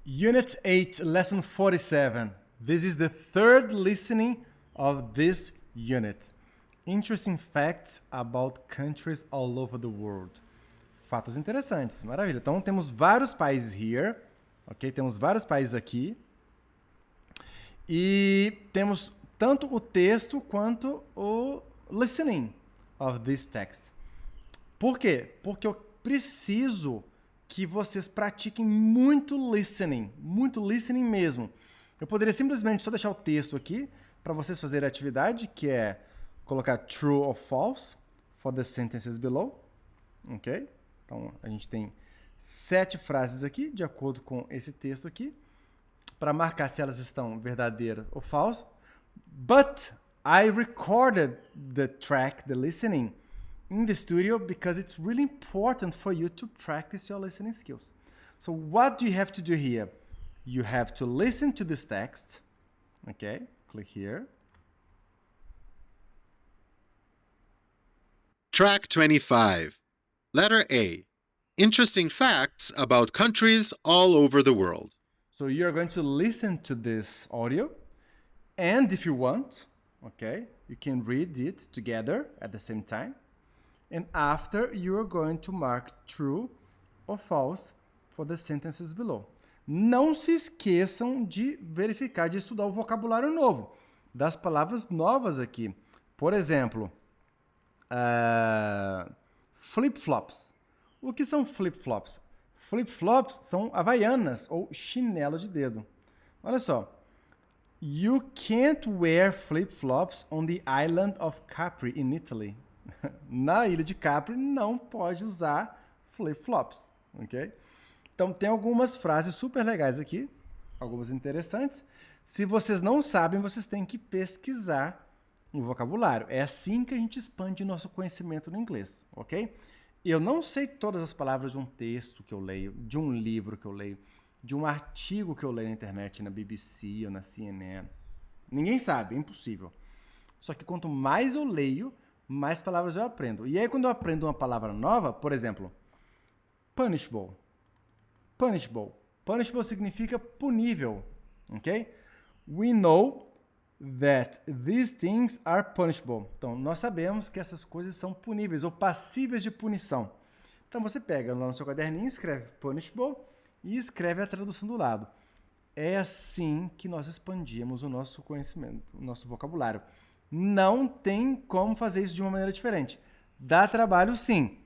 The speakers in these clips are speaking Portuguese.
Unit 8, Lesson 47. This is the third listening of this unit. Interesting facts about countries all over the world. Fatos interessantes, maravilha. Então, temos vários países here, ok? Temos vários países aqui. E temos tanto o texto quanto o listening of this text. Por quê? Porque eu preciso que vocês pratiquem muito listening mesmo. Eu poderia simplesmente só deixar o texto aqui para vocês fazerem a atividade, que é colocar true or false for the sentences below. Ok? Então, a gente tem 7 frases aqui, de acordo com esse texto aqui, para marcar se elas estão verdadeiras ou falsas. But I recorded the track, the listening, in the studio because it's really important for you to practice your listening skills. So what do you have to do here? You have to listen to this text. Okay, click here. Track 25. Letter A. Interesting facts about countries all over the world. So you're going to listen to this audio, and if you want, okay, you can read it together at the same time. And after, you are going to mark true or false for the sentences below. Não se esqueçam de verificar, de estudar o vocabulário novo, das palavras novas aqui. Por exemplo, flip-flops. O que são flip-flops? Flip-flops são havaianas ou chinelo de dedo. Olha só. You can't wear flip-flops on the island of Capri in Italy. Na ilha de Capri não pode usar flip-flops, ok? Então tem algumas frases super legais aqui, algumas interessantes. Se vocês não sabem, vocês têm que pesquisar no vocabulário. É assim que a gente expande nosso conhecimento no inglês, ok? Eu não sei todas as palavras de um texto que eu leio, de um livro que eu leio, de um artigo que eu leio na internet, na BBC ou na CNN. Ninguém sabe, é impossível. Só que quanto mais eu leio, mais palavras eu aprendo. E aí quando eu aprendo uma palavra nova, por exemplo, punishable. Punishable. Punishable significa punível, ok? We know that these things are punishable. Então, nós sabemos que essas coisas são puníveis ou passíveis de punição. Então, você pega lá no seu caderninho, escreve punishable e escreve a tradução do lado. É assim que nós expandimos o nosso conhecimento, o nosso vocabulário. Não tem como fazer isso de uma maneira diferente. Dá trabalho, sim.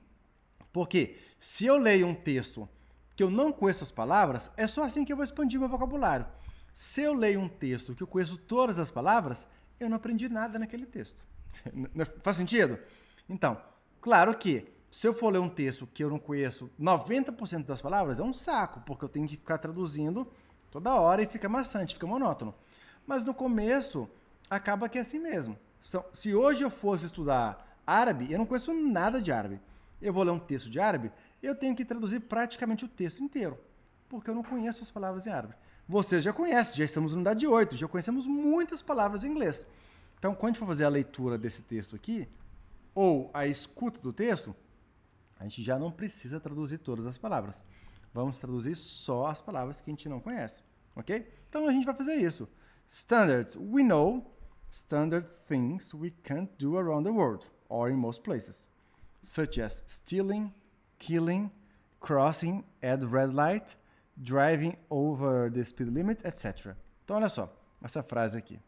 Porque se eu leio um texto que eu não conheço as palavras, é só assim que eu vou expandir meu vocabulário. Se eu leio um texto que eu conheço todas as palavras, eu não aprendi nada naquele texto. Faz sentido? Então, claro que se eu for ler um texto que eu não conheço 90% das palavras, é um saco, porque eu tenho que ficar traduzindo toda hora e fica maçante, fica monótono. Mas no começo, acaba que é assim mesmo. Se hoje eu fosse estudar árabe, eu não conheço nada de árabe. Eu vou ler um texto de árabe, eu tenho que traduzir praticamente o texto inteiro, porque eu não conheço as palavras em árabe. Vocês já conhecem, já estamos na unidade 8, já conhecemos muitas palavras em inglês. Então, quando a gente for fazer a leitura desse texto aqui, ou a escuta do texto, a gente já não precisa traduzir todas as palavras. Vamos traduzir só as palavras que a gente não conhece, ok? Então, a gente vai fazer isso. Standards. We know standard things we can't do around the world, or in most places, such as stealing, killing, crossing at red light, driving over the speed limit, etc. Então, olha só, essa frase aqui.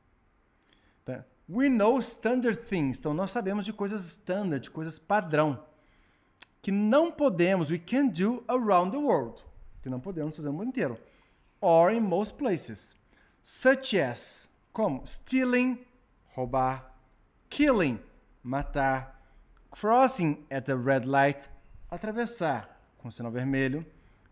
Tá? We know standard things. Então, nós sabemos de coisas standard, de coisas padrão, que não podemos, we can't do around the world, que não podemos fazer no mundo inteiro, or in most places, such as, como stealing, roubar, killing, matar, crossing at a red light, atravessar com sinal vermelho,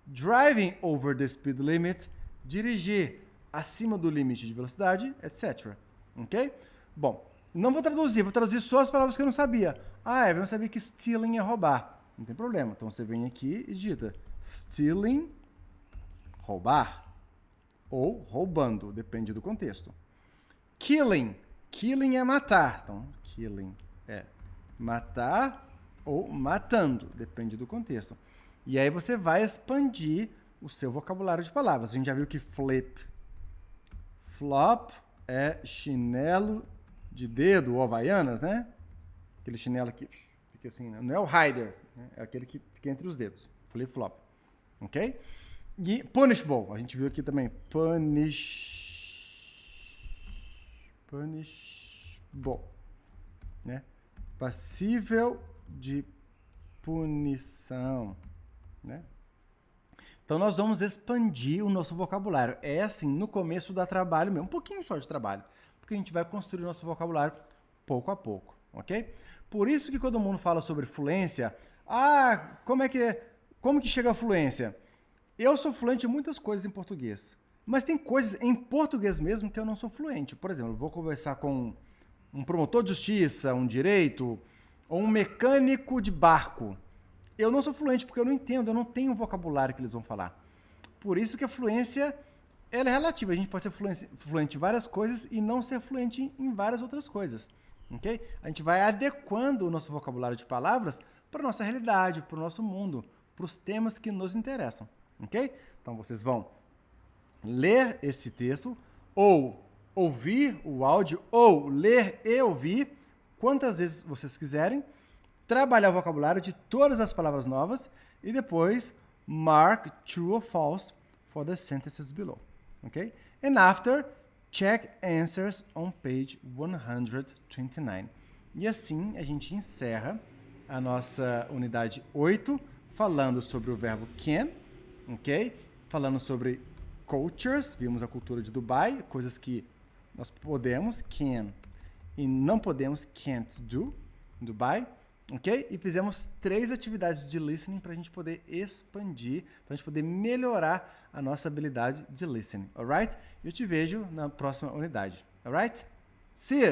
driving over the speed limit, dirigir acima do limite de velocidade, etc. Ok? Bom, não vou traduzir só as palavras que eu não sabia. Eu não sabia que stealing é roubar. Não tem problema. Então você vem aqui e digita stealing, roubar, ou roubando, depende do contexto. Killing. Killing é matar. Então, killing é matar ou matando, depende do contexto. E aí você vai expandir o seu vocabulário de palavras. A gente já viu que flip, flop é chinelo de dedo ou havaianas, né? Aquele chinelo que fica assim, não é o hider, né? É aquele que fica entre os dedos. Flip, flop. Ok? E punishable, a gente viu aqui também. Punishable, né? Passível de punição, né? Então, nós vamos expandir o nosso vocabulário. É assim, no começo dá trabalho mesmo, um pouquinho só de trabalho, porque a gente vai construir o nosso vocabulário pouco a pouco, ok? Por isso que quando mundo fala sobre fluência, como que chega a fluência? Eu sou fluente em muitas coisas em português, mas tem coisas em português mesmo que eu não sou fluente. Por exemplo, eu vou conversar com um promotor de justiça, um direito, ou um mecânico de barco. Eu não sou fluente porque eu não entendo, eu não tenho o vocabulário que eles vão falar. Por isso que a fluência ela é relativa. A gente pode ser fluente em várias coisas e não ser fluente em várias outras coisas. Okay? A gente vai adequando o nosso vocabulário de palavras para a nossa realidade, para o nosso mundo, para os temas que nos interessam. Okay? Então vocês vão ler esse texto, ou ouvir o áudio, ou ler e ouvir, quantas vezes vocês quiserem, trabalhar o vocabulário de todas as palavras novas e depois mark true or false for the sentences below. Okay? And after, check answers on page 129. E assim a gente encerra a nossa unidade 8, falando sobre o verbo can, ok? Falando sobre cultures, vimos a cultura de Dubai, coisas que nós podemos, can, e não podemos, can't do, em Dubai. Ok? E fizemos 3 atividades de listening para a gente poder expandir, para a gente poder melhorar a nossa habilidade de listening. Alright? Eu te vejo na próxima unidade. Alright? See you!